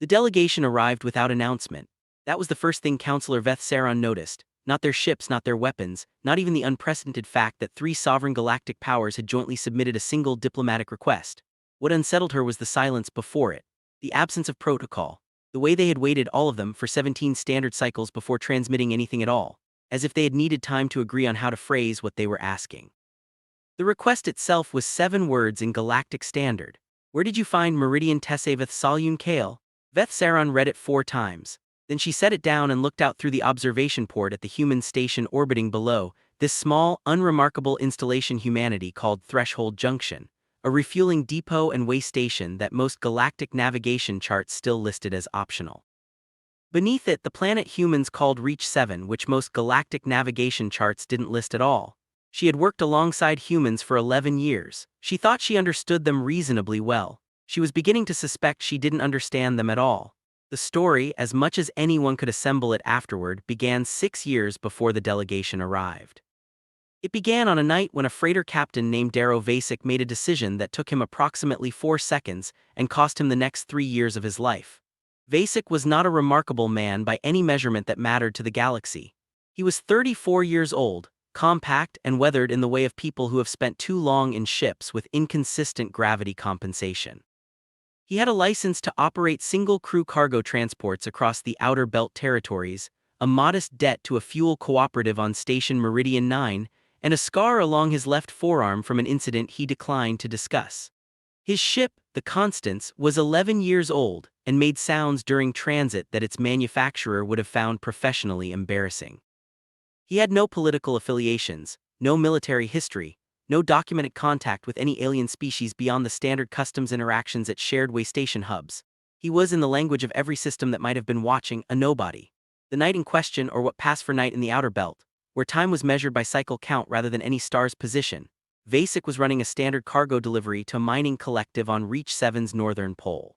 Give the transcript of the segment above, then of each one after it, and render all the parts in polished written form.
The delegation arrived without announcement. That was the first thing Counselor Veth Saron noticed. Not their ships, not their weapons, not even the unprecedented fact that three sovereign galactic powers had jointly submitted a single diplomatic request. What unsettled her was the silence before it, the absence of protocol, the way they had waited, all of them, for 17 standard cycles before transmitting anything at all, as if they had needed time to agree on how to phrase what they were asking. The request itself was 7 words in galactic standard. Where did you find Meridian Tessaveth Salyun Kale? Veth Saron read it 4 times. Then she set it down and looked out through the observation port at the human station orbiting below, this small, unremarkable installation humanity called Threshold Junction, a refueling depot and way station that most galactic navigation charts still listed as optional. Beneath it, the planet humans called Reach 7, which most galactic navigation charts didn't list at all. She had worked alongside humans for 11 years. She thought she understood them reasonably well. She was beginning to suspect she didn't understand them at all. The story, as much as anyone could assemble it afterward, began 6 years before the delegation arrived. It began on a night when a freighter captain named Darrow Vasic made a decision that took him approximately 4 seconds and cost him the next 3 years of his life. Vasic was not a remarkable man by any measurement that mattered to the galaxy. He was 34 years old, compact and weathered in the way of people who have spent too long in ships with inconsistent gravity compensation. He had a license to operate single-crew cargo transports across the Outer Belt territories, a modest debt to a fuel cooperative on Station Meridian 9, and a scar along his left forearm from an incident he declined to discuss. His ship, the Constance, was 11 years old and made sounds during transit that its manufacturer would have found professionally embarrassing. He had no political affiliations, no military history, no documented contact with any alien species beyond the standard customs interactions at shared way station hubs. He was, in the language of every system that might have been watching, a nobody. The night in question, or what passed for night in the Outer Belt, where time was measured by cycle count rather than any star's position, Vasic was running a standard cargo delivery to a mining collective on Reach 7's northern pole.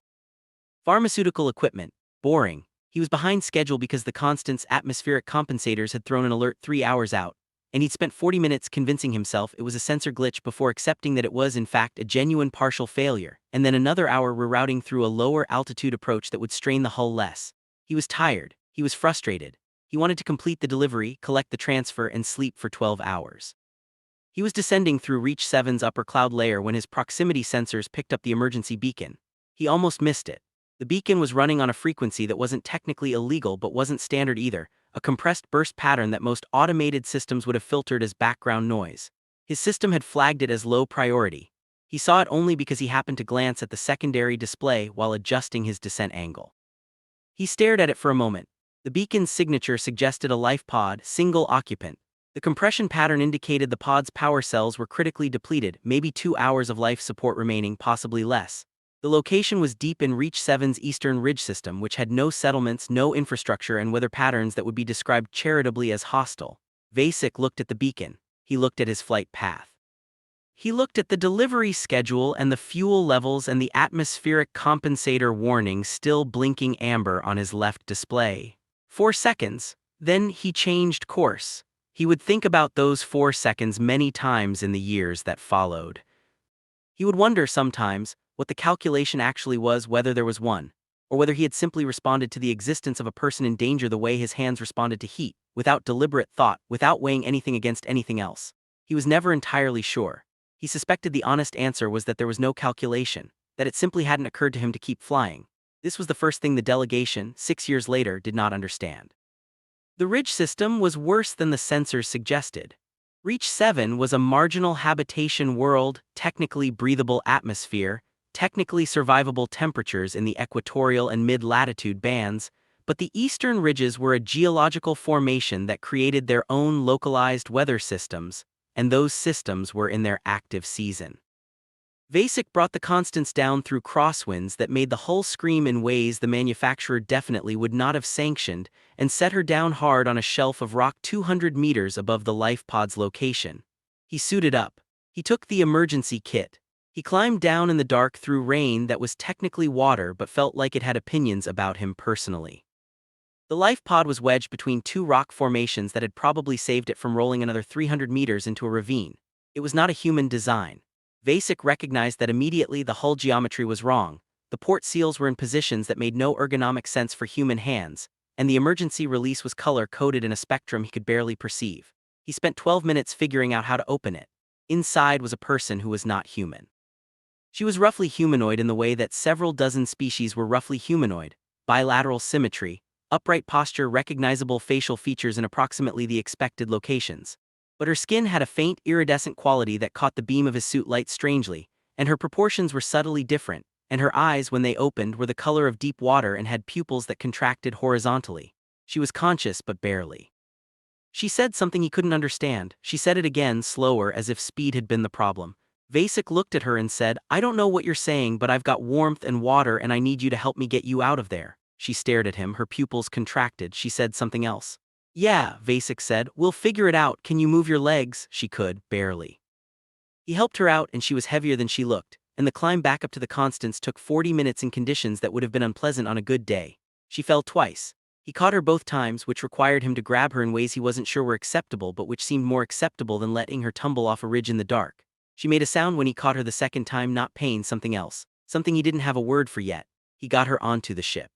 Pharmaceutical equipment, boring. He was behind schedule because the Constant's atmospheric compensators had thrown an alert 3 hours out, and he'd spent 40 minutes convincing himself it was a sensor glitch before accepting that it was in fact a genuine partial failure, and then another hour rerouting through a lower altitude approach that would strain the hull less. He was tired, he was frustrated. He wanted to complete the delivery, collect the transfer, and sleep for 12 hours. He was descending through Reach 7's upper cloud layer when his proximity sensors picked up the emergency beacon. He almost missed it. The beacon was running on a frequency that wasn't technically illegal but wasn't standard either, a compressed burst pattern that most automated systems would have filtered as background noise. His system had flagged it as low priority. He saw it only because he happened to glance at the secondary display while adjusting his descent angle. He stared at it for a moment. The beacon's signature suggested a life pod, single occupant. The compression pattern indicated the pod's power cells were critically depleted, maybe 2 hours of life support remaining, possibly less. The location was deep in Reach 7's eastern ridge system, which had no settlements, no infrastructure, and weather patterns that would be described charitably as hostile. Vasic looked at the beacon. He looked at his flight path. He looked at the delivery schedule and the fuel levels and the atmospheric compensator warning still blinking amber on his left display. 4 seconds. Then he changed course. He would think about those 4 seconds many times in the years that followed. He would wonder sometimes what the calculation actually was, whether there was one, or whether he had simply responded to the existence of a person in danger the way his hands responded to heat, without deliberate thought, without weighing anything against anything else. He was never entirely sure. He suspected the honest answer was that there was no calculation, that it simply hadn't occurred to him to keep flying. This was the first thing the delegation, 6 years later, did not understand. The ridge system was worse than the sensors suggested. Reach 7 was a marginal habitation world, technically breathable atmosphere, technically survivable temperatures in the equatorial and mid-latitude bands, but the eastern ridges were a geological formation that created their own localized weather systems, and those systems were in their active season. Vasic brought the Constance down through crosswinds that made the hull scream in ways the manufacturer definitely would not have sanctioned, and set her down hard on a shelf of rock 200 meters above the life pod's location. He suited up. He took the emergency kit. He climbed down in the dark through rain that was technically water but felt like it had opinions about him personally. The life pod was wedged between 2 rock formations that had probably saved it from rolling another 300 meters into a ravine. It was not a human design. Vasic recognized that immediately. The hull geometry was wrong. the port seals were in positions that made no ergonomic sense for human hands, and the emergency release was color-coded in a spectrum he could barely perceive. He spent 12 minutes figuring out how to open it. Inside was a person who was not human. She was roughly humanoid in the way that several dozen species were roughly humanoid: bilateral symmetry, upright posture, recognizable facial features in approximately the expected locations. But her skin had a faint, iridescent quality that caught the beam of his suit light strangely, and her proportions were subtly different, and her eyes, when they opened, were the color of deep water and had pupils that contracted horizontally. She was conscious, but barely. She said something he couldn't understand. She said it again, slower, as if speed had been the problem. Vasek looked at her and said, "I don't know what you're saying, but I've got warmth and water and I need you to help me get you out of there." She stared at him, her pupils contracted. She said something else. "Yeah," Vasek said, "we'll figure it out. Can you move your legs?" She could, barely. He helped her out and she was heavier than she looked, and the climb back up to the Constance took 40 minutes in conditions that would have been unpleasant on a good day. She fell twice. He caught her both times, which required him to grab her in ways he wasn't sure were acceptable but which seemed more acceptable than letting her tumble off a ridge in the dark. She made a sound when he caught her the second time, not pain, something else, something he didn't have a word for yet. He got her onto the ship.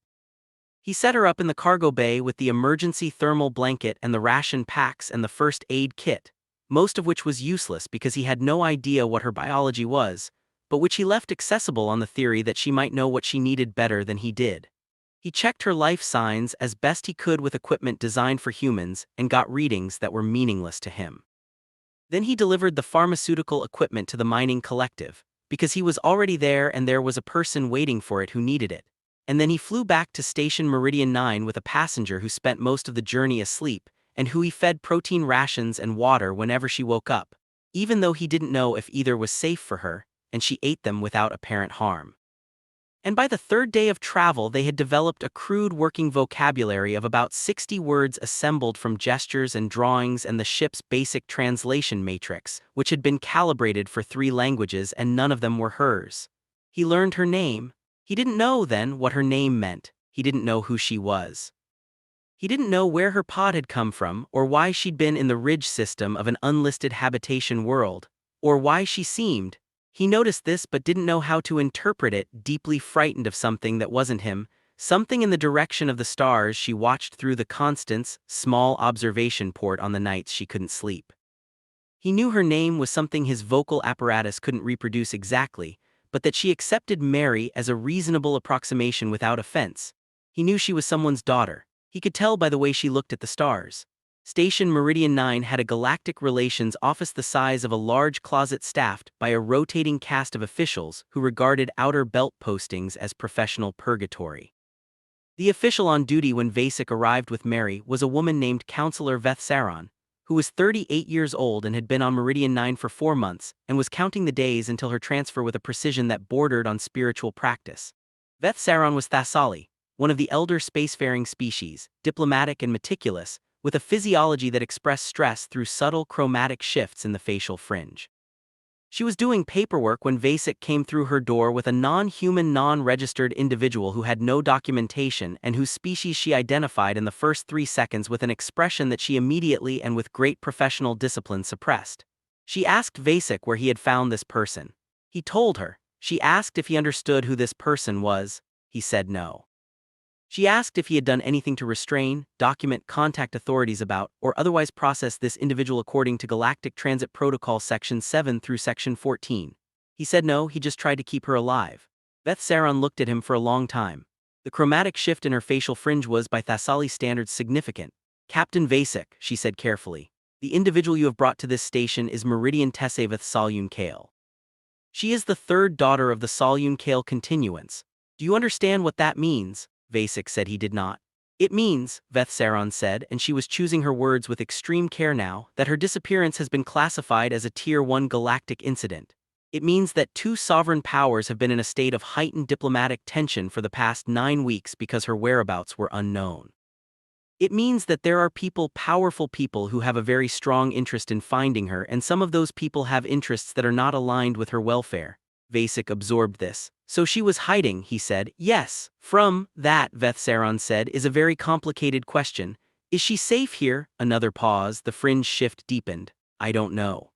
He set her up in the cargo bay with the emergency thermal blanket and the ration packs and the first aid kit, most of which was useless because he had no idea what her biology was, but which he left accessible on the theory that she might know what she needed better than he did. He checked her life signs as best he could with equipment designed for humans and got readings that were meaningless to him. Then he delivered the pharmaceutical equipment to the mining collective, because he was already there and there was a person waiting for it who needed it. And then he flew back to Station Meridian 9 with a passenger who spent most of the journey asleep, and who he fed protein rations and water whenever she woke up, even though he didn't know if either was safe for her, and she ate them without apparent harm. And by the third day of travel they had developed a crude working vocabulary of about 60 words assembled from gestures and drawings and the ship's basic translation matrix, which had been calibrated for 3 languages and none of them were hers. He learned her name. He didn't know then what her name meant. He didn't know who she was. He didn't know where her pod had come from, or why she'd been in the ridge system of an unlisted habitation world, or why she seemed. He noticed this but didn't know how to interpret it, deeply frightened of something that wasn't him, something in the direction of the stars she watched through the Constance, small observation port on the nights she couldn't sleep. He knew her name was something his vocal apparatus couldn't reproduce exactly, but that she accepted Mary as a reasonable approximation without offense. He knew she was someone's daughter. He could tell by the way she looked at the stars. Station Meridian 9 had a galactic relations office the size of a large closet staffed by a rotating cast of officials who regarded outer belt postings as professional purgatory. The official on duty when Vasek arrived with Mary was a woman named Counselor Vethsaron, who was 38 years old and had been on Meridian 9 for 4 months and was counting the days until her transfer with a precision that bordered on spiritual practice. Vethsaron was Thasali, one of the elder spacefaring species, diplomatic and meticulous, with a physiology that expressed stress through subtle chromatic shifts in the facial fringe. She was doing paperwork when Vasek came through her door with a non-human, non-registered individual who had no documentation and whose species she identified in the first 3 seconds with an expression that she immediately and with great professional discipline suppressed. She asked Vasek where he had found this person. He told her. She asked if he understood who this person was. He said no. She asked if he had done anything to restrain, document, contact authorities about, or otherwise process this individual according to Galactic Transit Protocol Section 7 through Section 14. He said no, he just tried to keep her alive. Vethsaron looked at him for a long time. The chromatic shift in her facial fringe was, by Thasali standards, significant. "Captain Vasek," she said carefully, "the individual you have brought to this station is Meridian Tessaveth Salyun Kale. She is the 3rd daughter of the Salyun Kale continuance. Do you understand what that means?" Vasek said he did not. "It means," Vethsaron said, and she was choosing her words with extreme care now, "that her disappearance has been classified as a Tier 1 galactic incident. It means that 2 sovereign powers have been in a state of heightened diplomatic tension for the past 9 weeks because her whereabouts were unknown. It means that there are people, powerful people, who have a very strong interest in finding her, and some of those people have interests that are not aligned with her welfare." Vasek absorbed this. "So she was hiding," he said. "Yes. From that," Vethsaron said, "is a very complicated question. Is she safe here?" Another pause, the fringe shift deepened. "I don't know."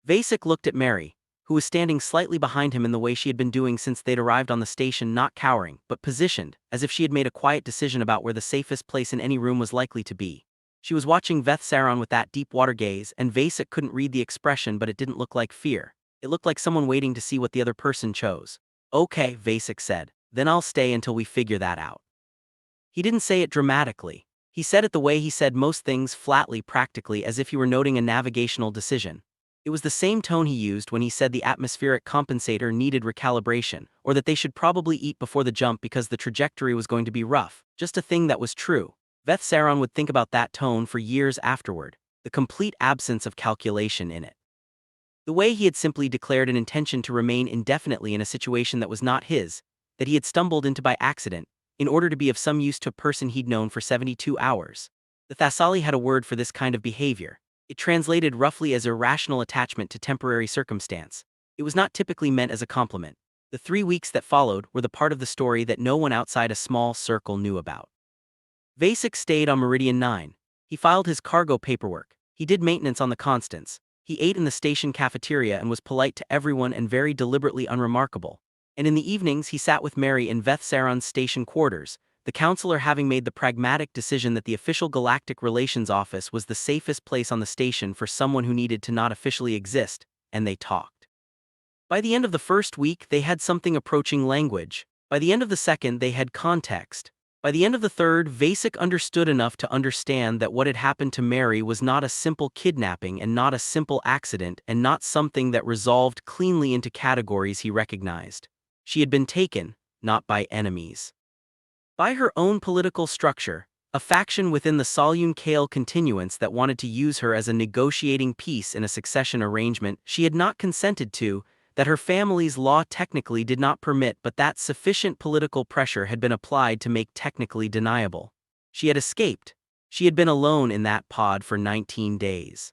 Vasek looked at Mary. who was standing slightly behind him in the way she had been doing since they'd arrived on the station, not cowering, but positioned, as if she had made a quiet decision about where the safest place in any room was likely to be. She was watching Veth Saron with that deep water gaze, and Vasek couldn't read the expression, but it didn't look like fear. It looked like someone waiting to see what the other person chose. "Okay," Vasek said, "then I'll stay until we figure that out." He didn't say it dramatically. He said it the way he said most things, flatly, practically, as if he were noting a navigational decision. It was the same tone he used when he said the atmospheric compensator needed recalibration, or that they should probably eat before the jump because the trajectory was going to be rough, just a thing that was true. Veth Saron would think about that tone for years afterward, the complete absence of calculation in it. The way he had simply declared an intention to remain indefinitely in a situation that was not his, that he had stumbled into by accident, in order to be of some use to a person he'd known for 72 hours. The Thasali had a word for this kind of behavior. It translated roughly as irrational attachment to temporary circumstance. It was not typically meant as a compliment. The 3 weeks that followed were the part of the story that no one outside a small circle knew about. Vasek stayed on Meridian 9. He filed his cargo paperwork. He did maintenance on the Constance. He ate in the station cafeteria and was polite to everyone and very deliberately unremarkable. And in the evenings he sat with Mary in Veth Saron's station quarters, the counselor having made the pragmatic decision that the official Galactic Relations Office was the safest place on the station for someone who needed to not officially exist, and they talked. By the end of the first week they had something approaching language. By the end of the second they had context. By the end of the third, Vasek understood enough to understand that what had happened to Mary was not a simple kidnapping and not a simple accident and not something that resolved cleanly into categories he recognized. She had been taken, not by enemies. By her own political structure, a faction within the Salyun Kale continuance that wanted to use her as a negotiating piece in a succession arrangement she had not consented to, that her family's law technically did not permit, but that sufficient political pressure had been applied to make technically deniable. She had escaped. She had been alone in that pod for 19 days.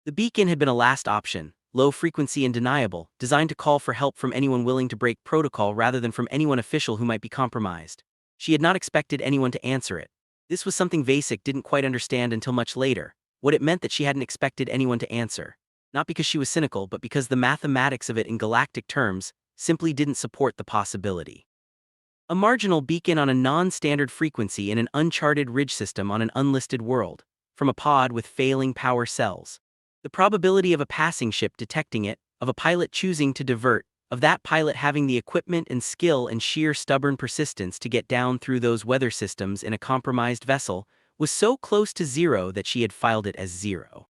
The beacon had been a last option, low frequency and deniable, designed to call for help from anyone willing to break protocol rather than from anyone official who might be compromised. She had not expected anyone to answer it. This was something Vasek didn't quite understand until much later, what it meant that she hadn't expected anyone to answer. Not because she was cynical, but because the mathematics of it in galactic terms simply didn't support the possibility. A marginal beacon on a non-standard frequency in an uncharted ridge system on an unlisted world, from a pod with failing power cells. The probability of a passing ship detecting it, of a pilot choosing to divert, of that pilot having the equipment and skill and sheer stubborn persistence to get down through those weather systems in a compromised vessel, was so close to zero that she had filed it as zero.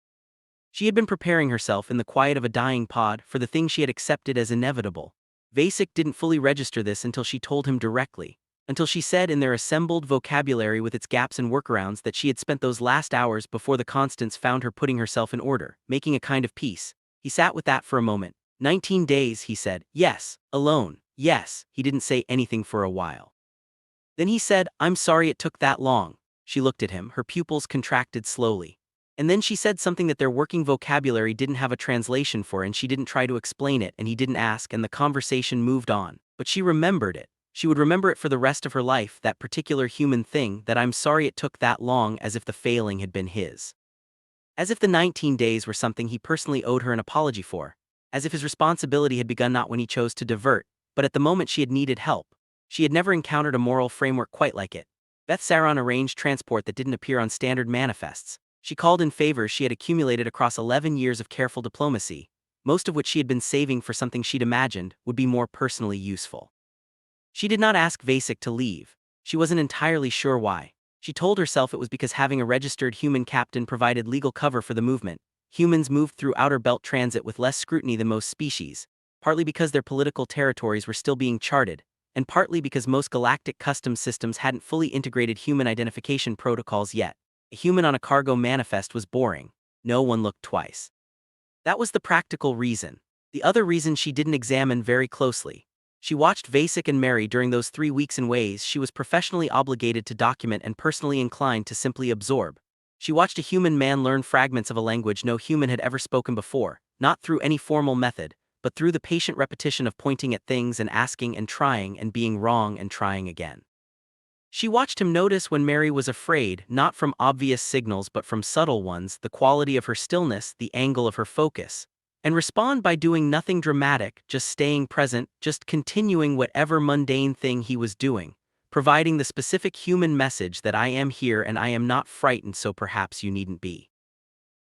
She had been preparing herself in the quiet of a dying pod for the thing she had accepted as inevitable. Vasek didn't fully register this until she told him directly, until she said in their assembled vocabulary with its gaps and workarounds that she had spent those last hours before the Constance found her putting herself in order, making a kind of peace. He sat with that for a moment. 19 days, he said. Yes, alone. Yes, he didn't say anything for a while. Then he said, "I'm sorry it took that long." She looked at him, her pupils contracted slowly. And then she said something that their working vocabulary didn't have a translation for, and she didn't try to explain it, and he didn't ask, and the conversation moved on. But she remembered it. She would remember it for the rest of her life, that particular human thing, that "I'm sorry it took that long," as if the failing had been his. As if the 19 days were something he personally owed her an apology for. As if his responsibility had begun not when he chose to divert, but at the moment she had needed help. She had never encountered a moral framework quite like it. Veth Saron arranged transport that didn't appear on standard manifests. She called in favors she had accumulated across 11 years of careful diplomacy, most of which she had been saving for something she'd imagined would be more personally useful. She did not ask Vasek to leave. She wasn't entirely sure why. She told herself it was because having a registered human captain provided legal cover for the movement. Humans moved through outer belt transit with less scrutiny than most species, partly because their political territories were still being charted, and partly because most galactic customs systems hadn't fully integrated human identification protocols yet. A human on a cargo manifest was boring. No one looked twice. That was the practical reason. The other reason she didn't examine very closely. She watched Vasek and Mary during those 3 weeks in ways she was professionally obligated to document and personally inclined to simply absorb. She watched a human man learn fragments of a language no human had ever spoken before, not through any formal method, but through the patient repetition of pointing at things and asking and trying and being wrong and trying again. She watched him notice when Mary was afraid, not from obvious signals but from subtle ones, the quality of her stillness, the angle of her focus, and respond by doing nothing dramatic, just staying present, just continuing whatever mundane thing he was doing, providing the specific human message that I am here and I am not frightened, so perhaps you needn't be.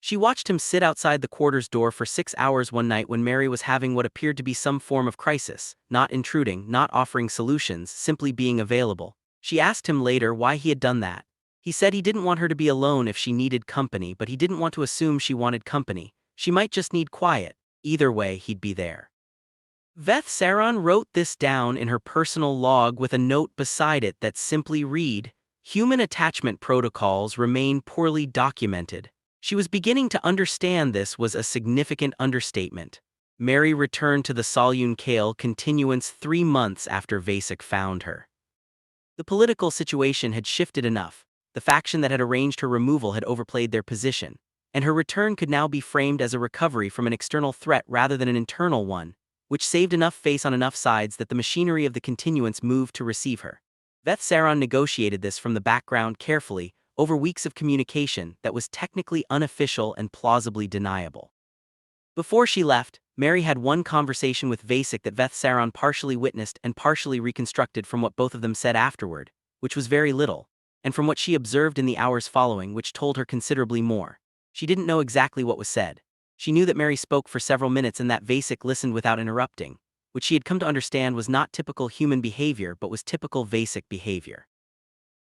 She watched him sit outside the quarters door for 6 hours one night when Mary was having what appeared to be some form of crisis, not intruding, not offering solutions, simply being available. She asked him later why he had done that. He said he didn't want her to be alone if she needed company, but he didn't want to assume she wanted company. She might just need quiet. Either way, he'd be there. Veth Saron wrote this down in her personal log with a note beside it that simply read, "Human attachment protocols remain poorly documented." She was beginning to understand this was a significant understatement. Mary returned to the Solyun Kale continuance 3 months after Vasek found her. The political situation had shifted enough. The faction that had arranged her removal had overplayed their position, and her return could now be framed as a recovery from an external threat rather than an internal one, which saved enough face on enough sides that the machinery of the continuance moved to receive her. Veth Saron negotiated this from the background carefully, over weeks of communication that was technically unofficial and plausibly deniable. Before she left, Mary had one conversation with Vasek that Veth Saron partially witnessed and partially reconstructed from what both of them said afterward, which was very little, and from what she observed in the hours following, which told her considerably more. She didn't know exactly what was said. She knew that Mary spoke for several minutes and that Vasek listened without interrupting, which she had come to understand was not typical human behavior but was typical Vasek behavior.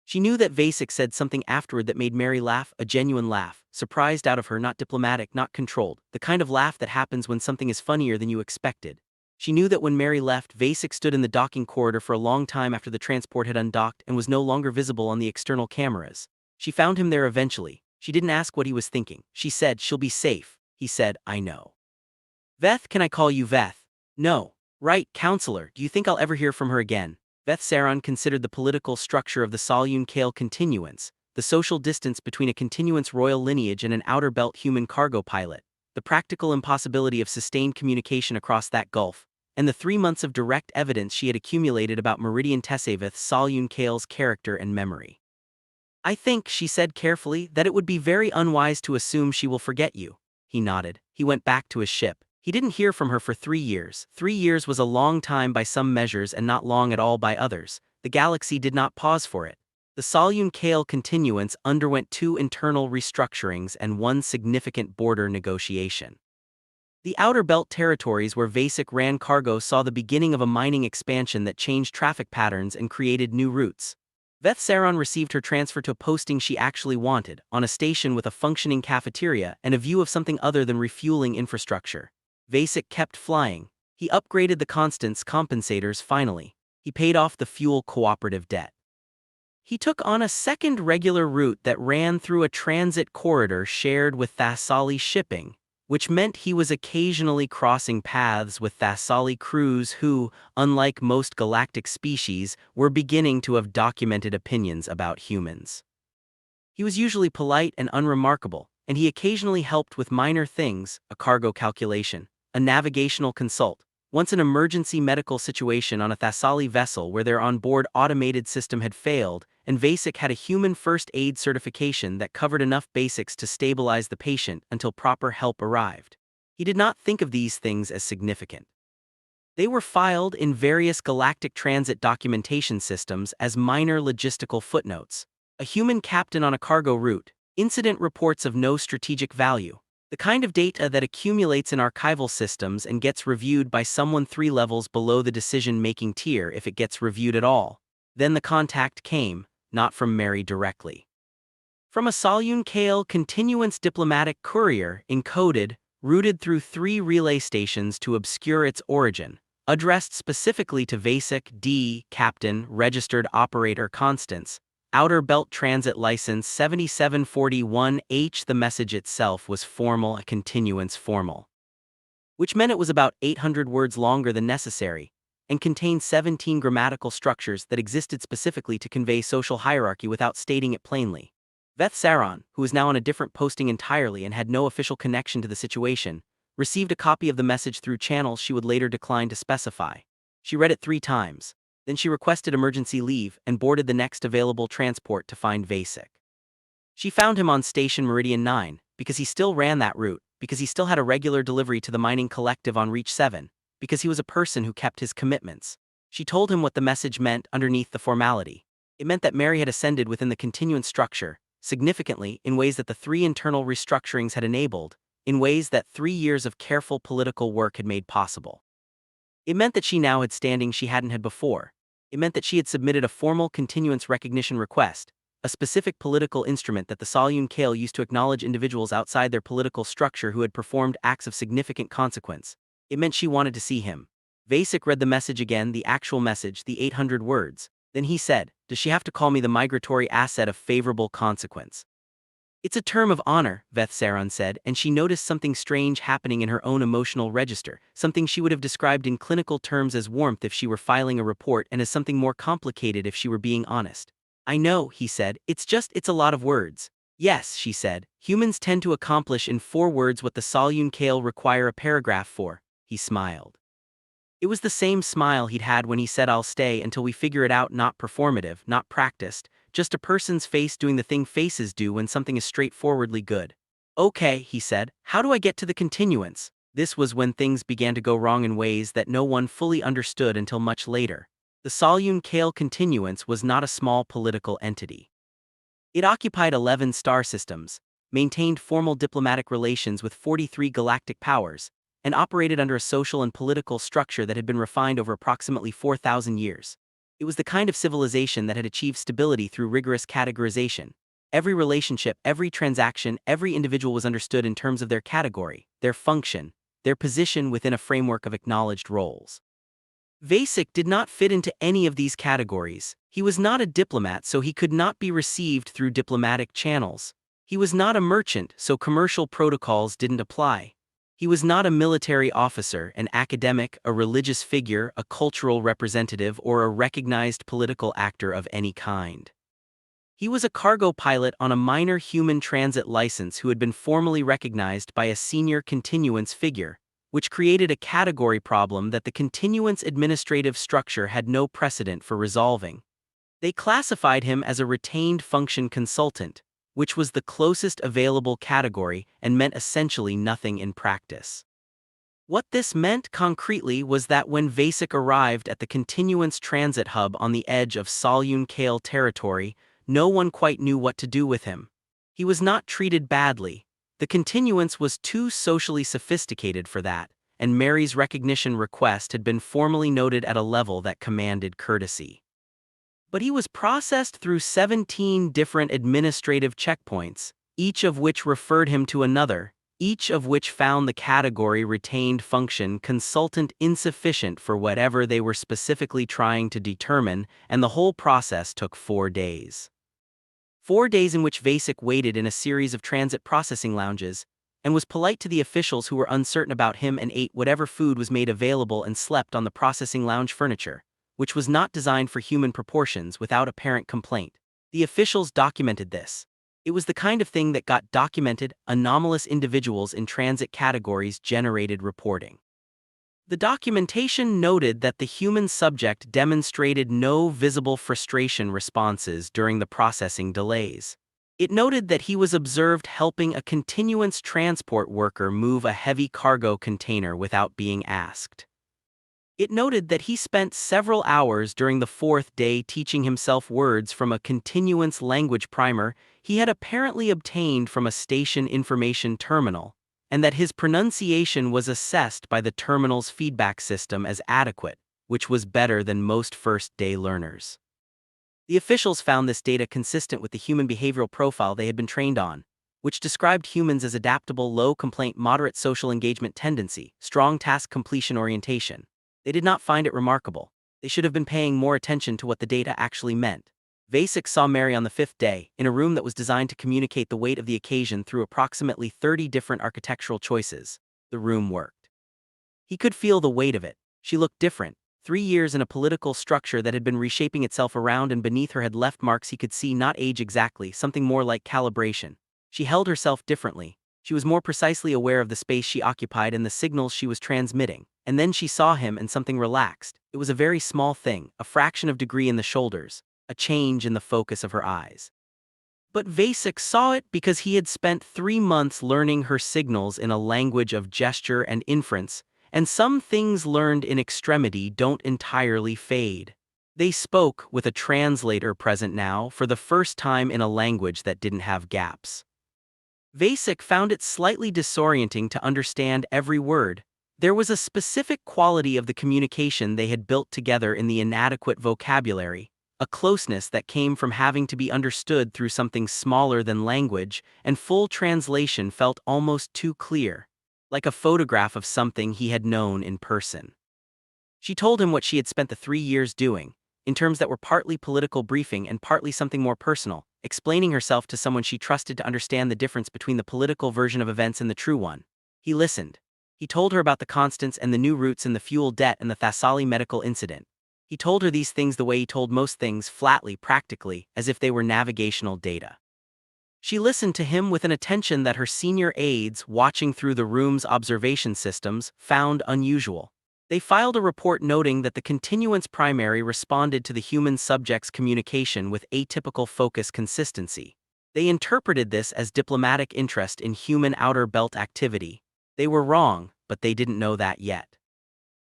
She knew that Vasek said something afterward that made Mary laugh, a genuine laugh, surprised out of her, not diplomatic, not controlled, the kind of laugh that happens when something is funnier than you expected. She knew that when Mary left, Vasek stood in the docking corridor for a long time after the transport had undocked and was no longer visible on the external cameras. She found him there eventually. She didn't ask what he was thinking. She said, "She'll be safe." He said, "I know." "Veth, can I call you Veth?" "No." "Right, counselor, do you think I'll ever hear from her again?" Veth Saron considered the political structure of the Solyun Kale continuance, the social distance between a continuance royal lineage and an outer belt human cargo pilot, the practical impossibility of sustained communication across that gulf, and the 3 months of direct evidence she had accumulated about Meridian Tessaveth Solyun Kale's character and memory. "I think," she said carefully, "that it would be very unwise to assume she will forget you." He nodded. He went back to his ship. He didn't hear from her for 3 years. 3 years was a long time by some measures and not long at all by others. The galaxy did not pause for it. The Solyun Kale continuance underwent 2 internal restructurings and 1 significant border negotiation. The Outer Belt territories where Vasek ran cargo saw the beginning of a mining expansion that changed traffic patterns and created new routes. Veth Saron received her transfer to a posting she actually wanted, on a station with a functioning cafeteria and a view of something other than refueling infrastructure. Vasek kept flying. He upgraded the Constance compensators finally. He paid off the fuel cooperative debt. He took on a second regular route that ran through a transit corridor shared with Thasali shipping, which meant he was occasionally crossing paths with Thasali crews who, unlike most galactic species, were beginning to have documented opinions about humans. He was usually polite and unremarkable, and he occasionally helped with minor things, a cargo calculation, a navigational consult, once an emergency medical situation on a Thasali vessel where their onboard automated system had failed, and Vasek had a human first aid certification that covered enough basics to stabilize the patient until proper help arrived. He did not think of these things as significant. They were filed in various galactic transit documentation systems as minor logistical footnotes. A human captain on a cargo route, incident reports of no strategic value. The kind of data that accumulates in archival systems and gets reviewed by someone 3 levels below the decision-making tier if it gets reviewed at all. Then the contact came, not from Mary directly. From a Solyun Kale continuance diplomatic courier, encoded, routed through 3 relay stations to obscure its origin, addressed specifically to Vasek D. Captain, Registered Operator Constance, Outer Belt Transit License 7741H. The message itself was formal, a continuance formal, which meant it was about 800 words longer than necessary, and contained 17 grammatical structures that existed specifically to convey social hierarchy without stating it plainly. Veth Saron, who was now on a different posting entirely and had no official connection to the situation, received a copy of the message through channels she would later decline to specify. She read it 3 times. Then she requested emergency leave and boarded the next available transport to find Vasek. She found him on Station Meridian 9, because he still ran that route, because he still had a regular delivery to the mining collective on Reach 7, because he was a person who kept his commitments. She told him what the message meant underneath the formality. It meant that Mary had ascended within the continuance structure, significantly, in ways that the 3 internal restructurings had enabled, in ways that 3 years of careful political work had made possible. It meant that she now had standing she hadn't had before. It meant that she had submitted a formal continuance recognition request, a specific political instrument that the Solyun Kale used to acknowledge individuals outside their political structure who had performed acts of significant consequence. It meant she wanted to see him. Vasek read the message again, the actual message, the 800 words. Then he said, "Does she have to call me the migratory asset of favorable consequence?" "It's a term of honor," Veth Saran said, and she noticed something strange happening in her own emotional register, something she would have described in clinical terms as warmth if she were filing a report and as something more complicated if she were being honest. "I know," he said, it's a lot of words." "Yes," she said, "humans tend to accomplish in 4 words what the Solyun Kale require a paragraph for." He smiled. It was the same smile he'd had when he said, "I'll stay until we figure it out," not performative, not practiced, just a person's face doing the thing faces do when something is straightforwardly good. "Okay," he said, "how do I get to the continuance?" This was when things began to go wrong in ways that no one fully understood until much later. The Solyun Kale continuance was not a small political entity. It occupied 11 star systems, maintained formal diplomatic relations with 43 galactic powers, and operated under a social and political structure that had been refined over approximately 4,000 years. It was the kind of civilization that had achieved stability through rigorous categorization. Every relationship, every transaction, every individual was understood in terms of their category, their function, their position within a framework of acknowledged roles. Vasek did not fit into any of these categories. He was not a diplomat, so he could not be received through diplomatic channels. He was not a merchant, so commercial protocols didn't apply. He was not a military officer, an academic, a religious figure, a cultural representative, or a recognized political actor of any kind. He was a cargo pilot on a minor human transit license who had been formally recognized by a senior continuance figure, which created a category problem that the continuance administrative structure had no precedent for resolving. They classified him as a retained function consultant, which was the closest available category and meant essentially nothing in practice. What this meant concretely was that when Vasek arrived at the continuance transit hub on the edge of Solyun Kale territory, no one quite knew what to do with him. He was not treated badly. The continuance was too socially sophisticated for that, and Mary's recognition request had been formally noted at a level that commanded courtesy. But he was processed through 17 different administrative checkpoints, each of which referred him to another, each of which found the category retained function consultant insufficient for whatever they were specifically trying to determine, and the whole process took 4 days. 4 days in which Vasek waited in a series of transit processing lounges, and was polite to the officials who were uncertain about him and ate whatever food was made available and slept on the processing lounge furniture, which was not designed for human proportions, without apparent complaint. The officials documented this. It was the kind of thing that got documented. Anomalous individuals in transit categories generated reporting. The documentation noted that the human subject demonstrated no visible frustration responses during the processing delays. It noted that he was observed helping a continuance transport worker move a heavy cargo container without being asked. It noted that he spent several hours during the 4th day teaching himself words from a continuance language primer he had apparently obtained from a station information terminal, and that his pronunciation was assessed by the terminal's feedback system as adequate, which was better than most first-day learners. The officials found this data consistent with the human behavioral profile they had been trained on, which described humans as adaptable, low complaint, moderate social engagement tendency, strong task completion orientation. They did not find it remarkable. They should have been paying more attention to what the data actually meant. Vasek saw Mary on the 5th day, in a room that was designed to communicate the weight of the occasion through approximately 30 different architectural choices. The room worked. He could feel the weight of it. She looked different. 3 years in a political structure that had been reshaping itself around and beneath her had left marks he could see, not age exactly, something more like calibration. She held herself differently. She was more precisely aware of the space she occupied and the signals she was transmitting. And then she saw him and something relaxed. It was a very small thing, a fraction of degree in the shoulders, a change in the focus of her eyes. But Vasek saw it because he had spent 3 months learning her signals in a language of gesture and inference, and some things learned in extremity don't entirely fade. They spoke, with a translator present now, for the first time in a language that didn't have gaps. Vasek found it slightly disorienting to understand every word. There was a specific quality of the communication they had built together in the inadequate vocabulary, a closeness that came from having to be understood through something smaller than language, and full translation felt almost too clear, like a photograph of something he had known in person. She told him what she had spent the 3 years doing, in terms that were partly political briefing and partly something more personal, explaining herself to someone she trusted to understand the difference between the political version of events and the true one. He listened. He told her about the constants and the new routes in the fuel debt and the Thasali medical incident. He told her these things the way he told most things, flatly, practically, as if they were navigational data. She listened to him with an attention that her senior aides, watching through the room's observation systems, found unusual. They filed a report noting that the continuance primary responded to the human subject's communication with atypical focus consistency. They interpreted this as diplomatic interest in human outer belt activity. They were wrong, but they didn't know that yet.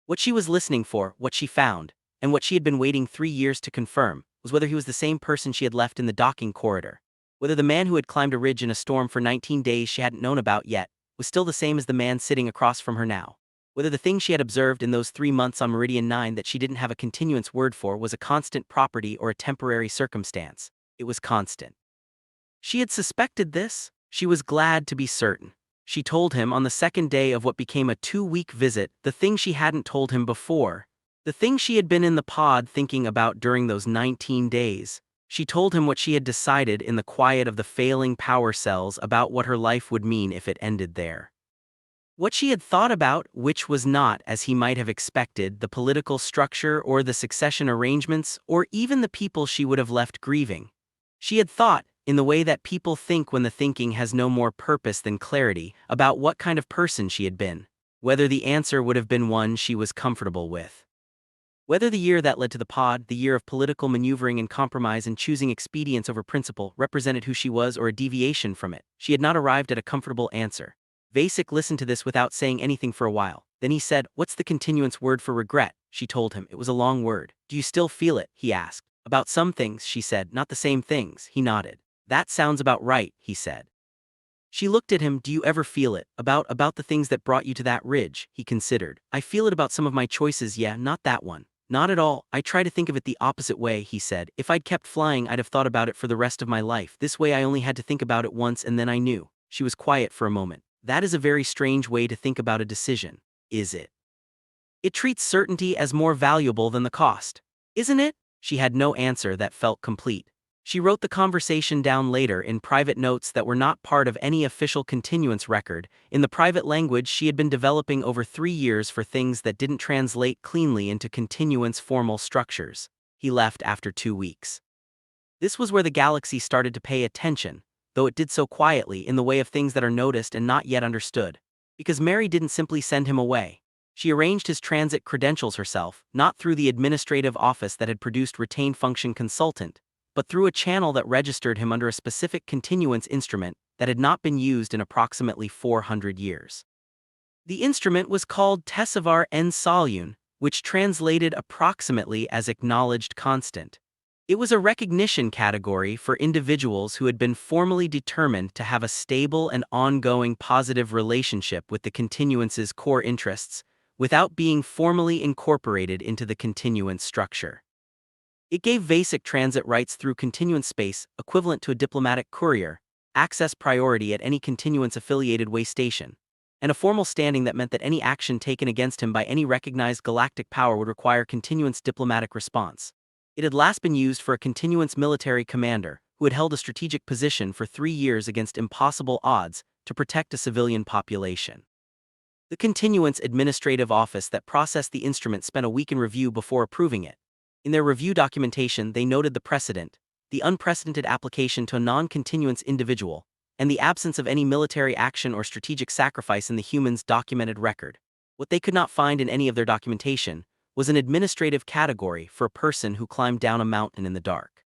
What she was listening for, what she found, and what she had been waiting 3 years to confirm, was whether he was the same person she had left in the docking corridor. Whether the man who had climbed a ridge in a storm for 19 days she hadn't known about yet was still the same as the man sitting across from her now. Whether the thing she had observed in those 3 months on Meridian 9 that she didn't have a continuance word for was a constant property or a temporary circumstance. It was constant. She had suspected this. She was glad to be certain. She told him on the second day of what became a 2-week visit the thing she hadn't told him before. The thing she had been in the pod thinking about during those 19 days. She told him what she had decided in the quiet of the failing power cells about what her life would mean if it ended there. What she had thought about, which was not, as he might have expected, the political structure or the succession arrangements or even the people she would have left grieving. She had thought, in the way that people think when the thinking has no more purpose than clarity, about what kind of person she had been, whether the answer would have been one she was comfortable with. Whether the year that led to the pod, the year of political maneuvering and compromise and choosing expedience over principle, represented who she was or a deviation from it, she had not arrived at a comfortable answer. Vasek listened to this without saying anything for a while. Then he said, "What's the continuance word for regret?" She told him. It was a long word. "Do you still feel it?" he asked. "About some things," she said. "Not the same things," he nodded. "That sounds about right," he said. She looked at him. "Do you ever feel it? About the things that brought you to that ridge?" He considered. "I feel it about some of my choices, yeah, not that one." "Not at all. I try to think of it the opposite way," he said. "If I'd kept flying, I'd have thought about it for the rest of my life. This way I only had to think about it once and then I knew." She was quiet for a moment. "That is a very strange way to think about a decision, is it? It treats certainty as more valuable than the cost, isn't it?" She had no answer that felt complete. She wrote the conversation down later in private notes that were not part of any official continuance record, in the private language she had been developing over 3 years for things that didn't translate cleanly into continuance formal structures. He left after 2 weeks. This was where the galaxy started to pay attention, though it did so quietly in the way of things that are noticed and not yet understood. Because Mary didn't simply send him away. She arranged his transit credentials herself, not through the administrative office that had produced retained function consultant, but through a channel that registered him under a specific continuance instrument that had not been used in approximately 400 years. The instrument was called Tessivar en Salyun, which translated approximately as acknowledged constant. It was a recognition category for individuals who had been formally determined to have a stable and ongoing positive relationship with the continuance's core interests, without being formally incorporated into the continuance structure. It gave basic transit rights through continuance space, equivalent to a diplomatic courier, access priority at any continuance-affiliated way station, and a formal standing that meant that any action taken against him by any recognized galactic power would require continuance diplomatic response. It had last been used for a continuance military commander, who had held a strategic position for 3 years against impossible odds to protect a civilian population. The continuance administrative office that processed the instrument spent a week in review before approving it. In their review documentation, they noted the precedent, the unprecedented application to a non-continuance individual, and the absence of any military action or strategic sacrifice in the human's documented record. What they could not find in any of their documentation was an administrative category for a person who climbed down a mountain in the dark.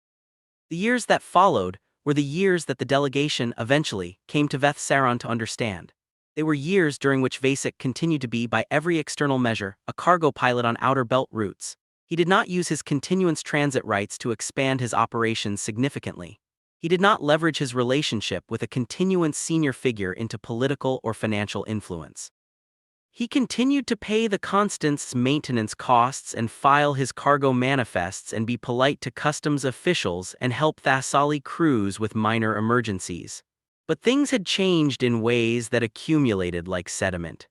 The years that followed were the years that the delegation eventually came to Veth Saron to understand. They were years during which Vasek continued to be, by every external measure, a cargo pilot on outer belt routes. He did not use his continuance transit rights to expand his operations significantly. He did not leverage his relationship with a continuance senior figure into political or financial influence. He continued to pay the Constant's maintenance costs and file his cargo manifests and be polite to customs officials and help Thasali crews with minor emergencies. But things had changed in ways that accumulated like sediment.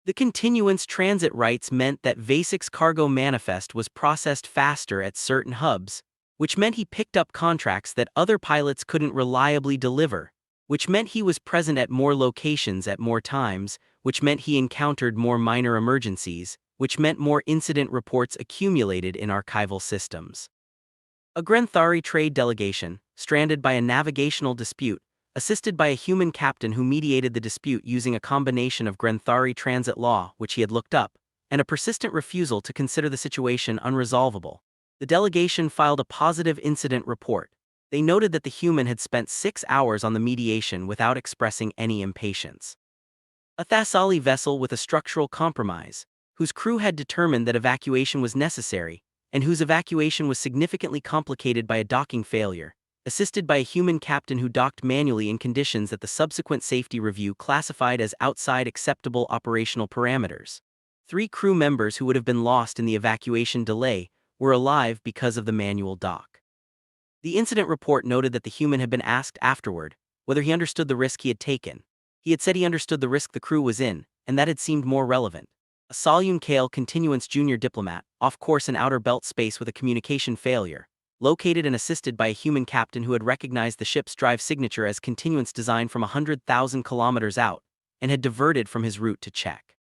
The continuance transit rights meant that Vasek's cargo manifest was processed faster at certain hubs, which meant he picked up contracts that other pilots couldn't reliably deliver, which meant he was present at more locations at more times, which meant he encountered more minor emergencies, which meant more incident reports accumulated in archival systems. A Grenthari trade delegation, stranded by a navigational dispute, assisted by a human captain who mediated the dispute using a combination of Grenthari transit law, which he had looked up, and a persistent refusal to consider the situation unresolvable. The delegation filed a positive incident report. They noted that the human had spent 6 hours on the mediation without expressing any impatience. A Thasali vessel with a structural compromise, whose crew had determined that evacuation was necessary, and whose evacuation was significantly complicated by a docking failure, assisted by a human captain who docked manually in conditions that the subsequent safety review classified as outside acceptable operational parameters. 3 crew members who would have been lost in the evacuation delay were alive because of the manual dock. The incident report noted that the human had been asked afterward whether he understood the risk he had taken. He had said he understood the risk the crew was in, and that had seemed more relevant. A Salyun Kale continuance junior diplomat, off course in outer belt space with a communication failure, located and assisted by a human captain who had recognized the ship's drive signature as continuance design from 100,000 kilometers out, and had diverted from his route to check.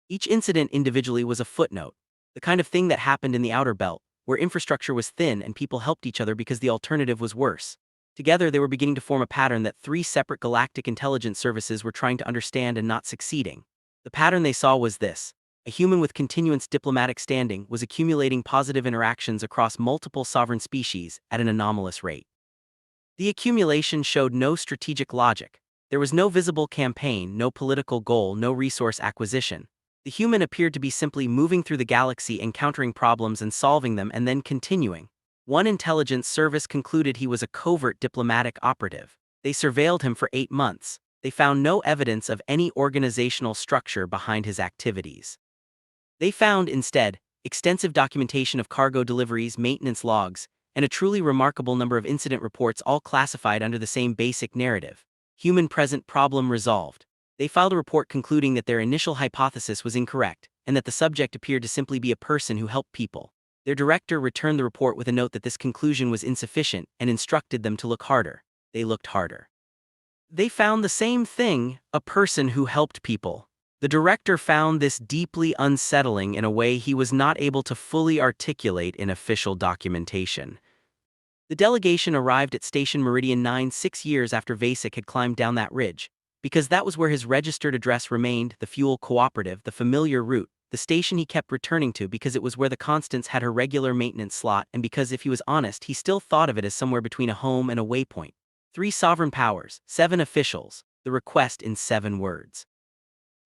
Each incident individually was a footnote, the kind of thing that happened in the outer belt, where infrastructure was thin and people helped each other because the alternative was worse. Together they were beginning to form a pattern that 3 separate galactic intelligence services were trying to understand and not succeeding. The pattern they saw was this: a human with continuance diplomatic standing was accumulating positive interactions across multiple sovereign species at an anomalous rate. The accumulation showed no strategic logic. There was no visible campaign, no political goal, no resource acquisition. The human appeared to be simply moving through the galaxy, encountering problems and solving them, and then continuing. One intelligence service concluded he was a covert diplomatic operative. They surveilled him for 8 months. They found no evidence of any organizational structure behind his activities. They found, instead, extensive documentation of cargo deliveries, maintenance logs, and a truly remarkable number of incident reports, all classified under the same basic narrative: human present, problem resolved. They filed a report concluding that their initial hypothesis was incorrect, and that the subject appeared to simply be a person who helped people. Their director returned the report with a note that this conclusion was insufficient and instructed them to look harder. They looked harder. They found the same thing: a person who helped people. The director found this deeply unsettling in a way he was not able to fully articulate in official documentation. The delegation arrived at Station Meridian 9 6 years after Vasek had climbed down that ridge, because that was where his registered address remained, the fuel cooperative, the familiar route, the station he kept returning to because it was where the Constance had her regular maintenance slot, and because, if he was honest, he still thought of it as somewhere between a home and a waypoint. 3 sovereign powers, 7 officials, the request in 7 words.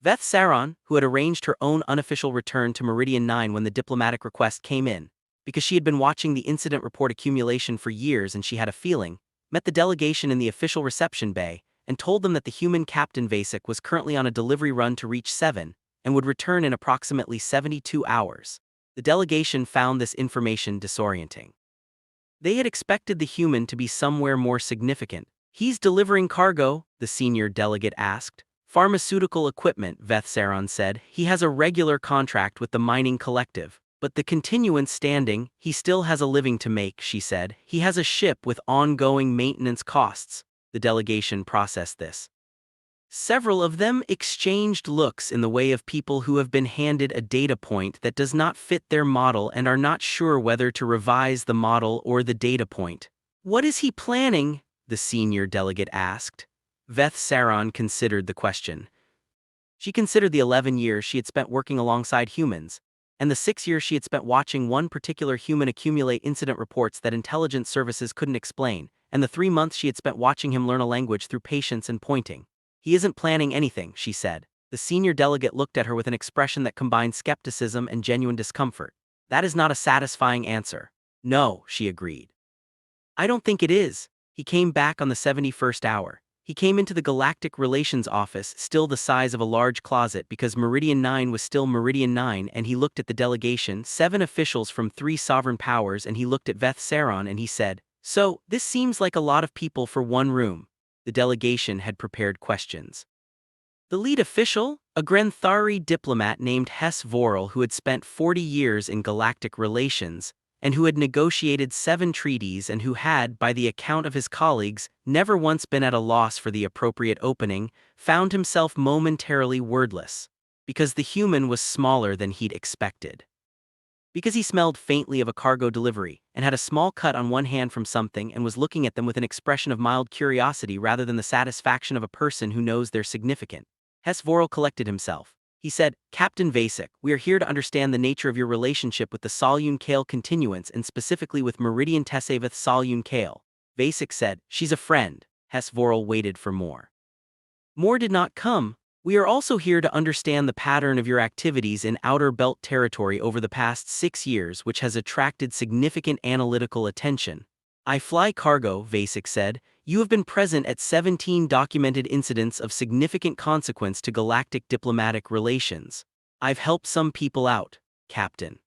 Veth Saron, who had arranged her own unofficial return to Meridian 9 when the diplomatic request came in, because she had been watching the incident report accumulation for years and she had a feeling, met the delegation in the official reception bay and told them that the human Captain Vasek was currently on a delivery run to reach 7, and would return in approximately 72 hours. The delegation found this information disorienting. They had expected the human to be somewhere more significant. "He's delivering cargo?" the senior delegate asked. "Pharmaceutical equipment," Veth Saron said. "He has a regular contract with the mining collective. But the continuance standing, he still has a living to make," she said. "He has a ship with ongoing maintenance costs." The delegation processed this. Several of them exchanged looks in the way of people who have been handed a data point that does not fit their model and are not sure whether to revise the model or the data point. "What is he planning?" the senior delegate asked. Veth Saron considered the question. She considered the 11 years she had spent working alongside humans, and the 6 years she had spent watching one particular human accumulate incident reports that intelligence services couldn't explain, and the 3 months she had spent watching him learn a language through patience and pointing. He isn't planning anything, she said. The senior delegate looked at her with an expression that combined skepticism and genuine discomfort. That is not a satisfying answer. No, she agreed. I don't think it is. He came back on the 71st hour. He came into the Galactic Relations office, still the size of a large closet because Meridian 9 was still Meridian 9, and he looked at the delegation, 7 officials from 3 sovereign powers, and he looked at Veth Saron and he said, "So, this seems like a lot of people for one room." The delegation had prepared questions. The lead official, a Grenthari diplomat named Hess Vorel who had spent 40 years in galactic relations, and who had negotiated 7 treaties and who had, by the account of his colleagues, never once been at a loss for the appropriate opening, found himself momentarily wordless. Because the human was smaller than he'd expected. Because he smelled faintly of a cargo delivery, and had a small cut on one hand from something and was looking at them with an expression of mild curiosity rather than the satisfaction of a person who knows they're significant. Hess Vorel collected himself. He said, "Captain Vasek, we are here to understand the nature of your relationship with the Solune Kale continuance and specifically with Meridian Tessaveth Solune Kale." Vasek said, "She's a friend." Hess Vorel waited for more. More did not come. "We are also here to understand the pattern of your activities in Outer Belt territory over the past 6 years, which has attracted significant analytical attention." "I fly cargo," Vasek said. "You have been present at 17 documented incidents of significant consequence to galactic diplomatic relations. I've helped some people out, Captain."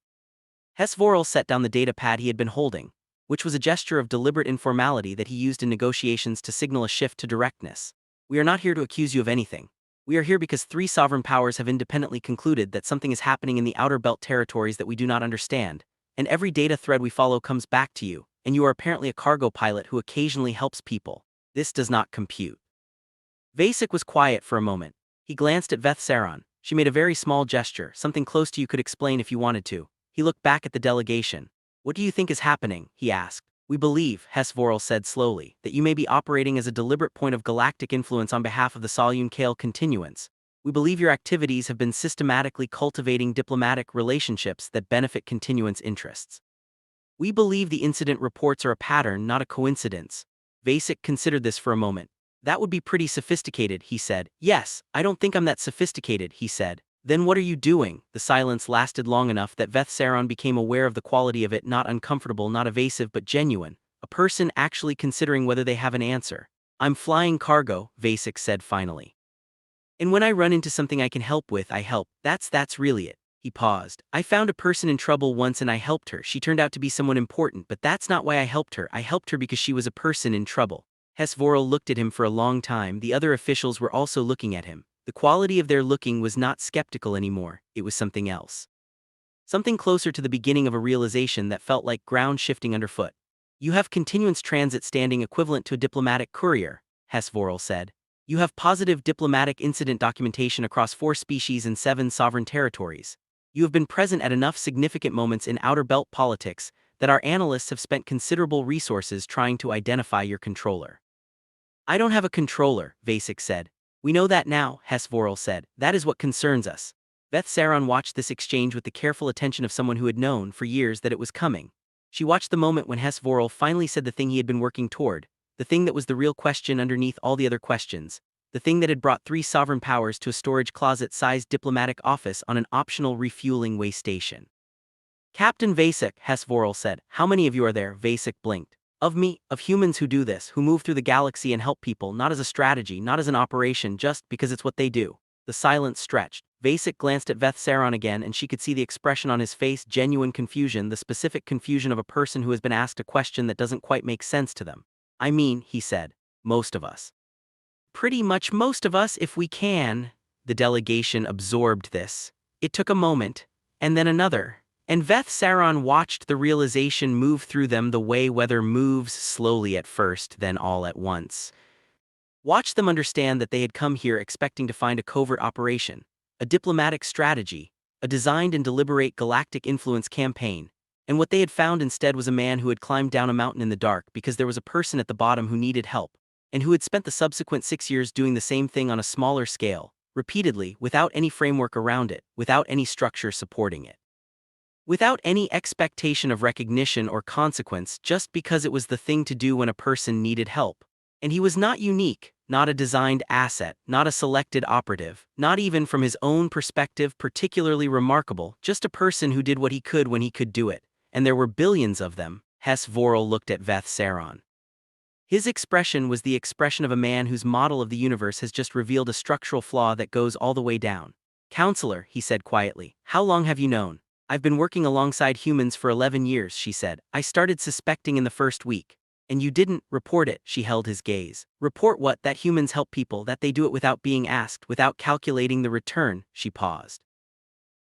Hess Vorel set down the data pad he had been holding, which was a gesture of deliberate informality that he used in negotiations to signal a shift to directness. "We are not here to accuse you of anything. We are here because 3 sovereign powers have independently concluded that something is happening in the Outer Belt territories that we do not understand, and every data thread we follow comes back to you, and you are apparently a cargo pilot who occasionally helps people. This does not compute." Vasek was quiet for a moment. He glanced at Veth Saron. She made a very small gesture, something close to "you could explain if you wanted to." He looked back at the delegation. "What do you think is happening?" he asked. "We believe," Hess Vorel said slowly, "that you may be operating as a deliberate point of galactic influence on behalf of the Solune Kale continuance. We believe your activities have been systematically cultivating diplomatic relationships that benefit continuance interests. We believe the incident reports are a pattern, not a coincidence." Vasek considered this for a moment. "That would be pretty sophisticated," he said. "Yes, I don't think I'm that sophisticated," he said. "Then what are you doing?" The silence lasted long enough that Veth Saron became aware of the quality of it, not uncomfortable, not evasive, but genuine. A person actually considering whether they have an answer. "I'm flying cargo," Vasek said finally. "And when I run into something I can help with, I help. That's really it." He paused. "I found a person in trouble once and I helped her. She turned out to be someone important, but that's not why I helped her. I helped her because she was a person in trouble." Hess Vorel looked at him for a long time. The other officials were also looking at him. The quality of their looking was not skeptical anymore, it was something else. Something closer to the beginning of a realization that felt like ground shifting underfoot. "You have continuance transit standing equivalent to a diplomatic courier," Hess Vorel said. "You have positive diplomatic incident documentation across 4 species and 7 sovereign territories. You have been present at enough significant moments in Outer Belt politics that our analysts have spent considerable resources trying to identify your controller." "I don't have a controller," Vasek said. "We know that now," Hess Vorel said. "That is what concerns us." Veth Saron watched this exchange with the careful attention of someone who had known for years that it was coming. She watched the moment when Hess Vorel finally said the thing he had been working toward, the thing that was the real question underneath all the other questions, the thing that had brought 3 sovereign powers to a storage closet-sized diplomatic office on an optional refueling way station. "Captain Vasek," Hess Vorel said. "How many of you are there?" Vasek blinked. "Of me, of humans who do this, who move through the galaxy and help people, not as a strategy, not as an operation, just because it's what they do." The silence stretched. Vasek glanced at Veth Saron again and she could see the expression on his face, genuine confusion, the specific confusion of a person who has been asked a question that doesn't quite make sense to them. "I mean," he said, "most of us. Pretty much most of us if we can." The delegation absorbed this. It took a moment, and then another. And Veth Saron watched the realization move through them the way weather moves, slowly at first, then all at once. Watched them understand that they had come here expecting to find a covert operation, a diplomatic strategy, a designed and deliberate galactic influence campaign, and what they had found instead was a man who had climbed down a mountain in the dark because there was a person at the bottom who needed help, and who had spent the subsequent 6 years doing the same thing on a smaller scale, repeatedly, without any framework around it, without any structure supporting it. without any expectation of recognition or consequence, just because it was the thing to do when a person needed help. And he was not unique, not a designed asset, not a selected operative, not even from his own perspective particularly remarkable, just a person who did what he could when he could do it. And there were billions of them. HFY looked at Veth Saron. His expression was the expression of a man whose model of the universe has just revealed a structural flaw that goes all the way down. "Counselor," he said quietly, "how long have you known?" "I've been working alongside humans for 11 years, she said. "I started suspecting in the first week." "And you didn't report it," she held his gaze. "Report what? That humans help people, that they do it without being asked, without calculating the return." She paused.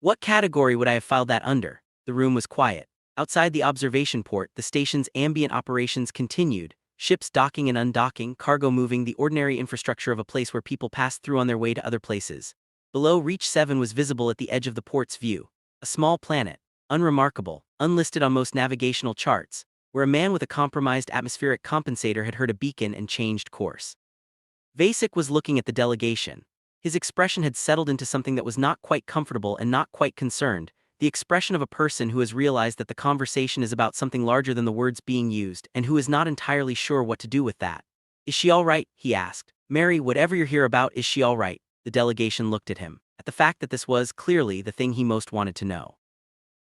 "What category would I have filed that under?" The room was quiet. Outside the observation port, the station's ambient operations continued. Ships docking and undocking, cargo moving, the ordinary infrastructure of a place where people passed through on their way to other places. Below, Reach 7 was visible at the edge of the port's view. A small planet, unremarkable, unlisted on most navigational charts, where a man with a compromised atmospheric compensator had heard a beacon and changed course. Vasek was looking at the delegation. His expression had settled into something that was not quite comfortable and not quite concerned, the expression of a person who has realized that the conversation is about something larger than the words being used and who is not entirely sure what to do with that. "Is she all right?" he asked. "Mary, whatever you're here about, is she all right?" The delegation looked at him, at the fact that this was, clearly, the thing he most wanted to know.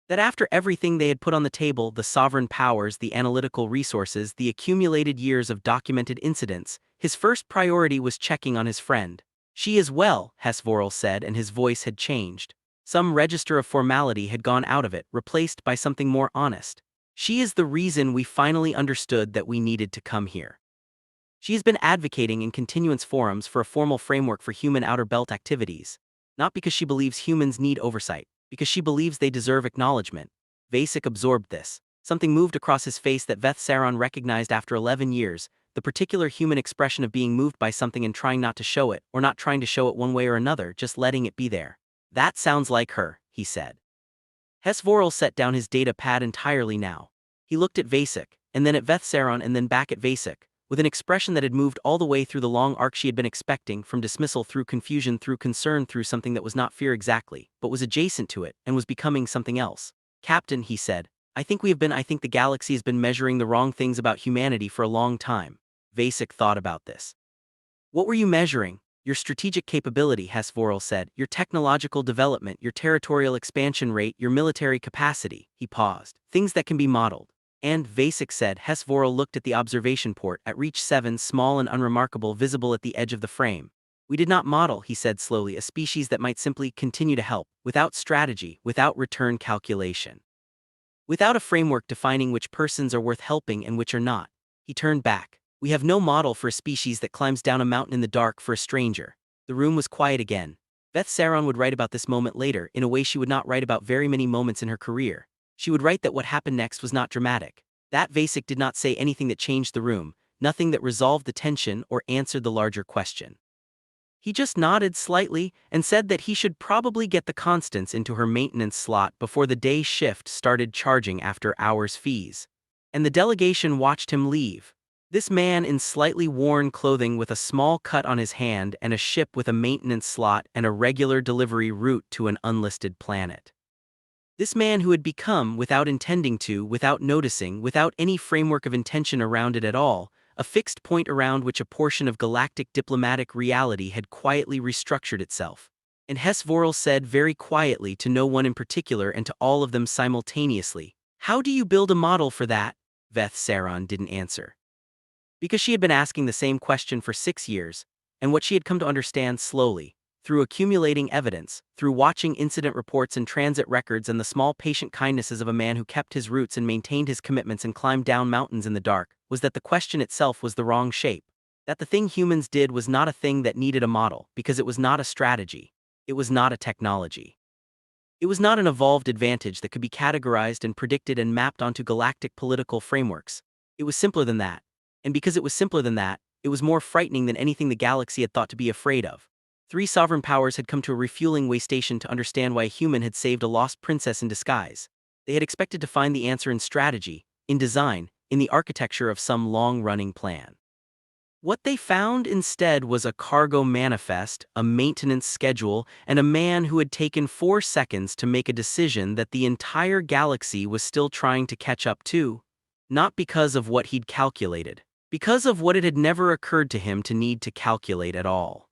That after everything they had put on the table, the sovereign powers, the analytical resources, the accumulated years of documented incidents, his first priority was checking on his friend. "She is well," HFY said, and his voice had changed. Some register of formality had gone out of it, replaced by something more honest. "She is the reason we finally understood that we needed to come here. She has been advocating in continuance forums for a formal framework for human outer belt activities. Not because she believes humans need oversight, because she believes they deserve acknowledgement." Vasek absorbed this. Something moved across his face that Veth Saron recognized after 11 years, the particular human expression of being moved by something and trying not to show it, or not trying to show it one way or another, just letting it be there. "That sounds like her," he said. HFY set down his data pad entirely now. He looked at Vasek, and then at Veth Saron, and then back at Vasek, with an expression that had moved all the way through the long arc she had been expecting, from dismissal through confusion through concern through something that was not fear exactly, but was adjacent to it, and was becoming something else. "Captain," he said, I think the galaxy has been measuring the wrong things about humanity for a long time." Vasek thought about this. "What were you measuring?" "Your strategic capability," HFY said, "your technological development, your territorial expansion rate, your military capacity." He paused. "Things that can be modeled." "And," Vasek said, HFY looked at the observation port, at Reach 7, small and unremarkable, visible at the edge of the frame. "We did not model," he said slowly, "a species that might simply continue to help, without strategy, without return calculation. Without a framework defining which persons are worth helping and which are not." He turned back. "We have no model for a species that climbs down a mountain in the dark for a stranger." The room was quiet again. Veth Saron would write about this moment later, in a way she would not write about very many moments in her career. She would write that what happened next was not dramatic. That Vasek did not say anything that changed the room, nothing that resolved the tension or answered the larger question. He just nodded slightly and said that he should probably get the Constance into her maintenance slot before the day shift started charging after hours fees. And the delegation watched him leave. This man in slightly worn clothing with a small cut on his hand and a ship with a maintenance slot and a regular delivery route to an unlisted planet. This man who had become, without intending to, without noticing, without any framework of intention around it at all, a fixed point around which a portion of galactic diplomatic reality had quietly restructured itself. And HFY said very quietly to no one in particular and to all of them simultaneously, "How do you build a model for that?" Veth Saron didn't answer. Because she had been asking the same question for 6 years, and what she had come to understand slowly, through accumulating evidence, through watching incident reports and transit records and the small patient kindnesses of a man who kept his roots and maintained his commitments and climbed down mountains in the dark, was that the question itself was the wrong shape. That the thing humans did was not a thing that needed a model, because it was not a strategy. It was not a technology. It was not an evolved advantage that could be categorized and predicted and mapped onto galactic political frameworks. It was simpler than that. And because it was simpler than that, it was more frightening than anything the galaxy had thought to be afraid of. 3 sovereign powers had come to a refueling way station to understand why a human had saved a lost princess in disguise. They had expected to find the answer in strategy, in design, in the architecture of some long-running plan. What they found instead was a cargo manifest, a maintenance schedule, and a man who had taken 4 seconds to make a decision that the entire galaxy was still trying to catch up to. Not because of what he'd calculated, because of what it had never occurred to him to need to calculate at all.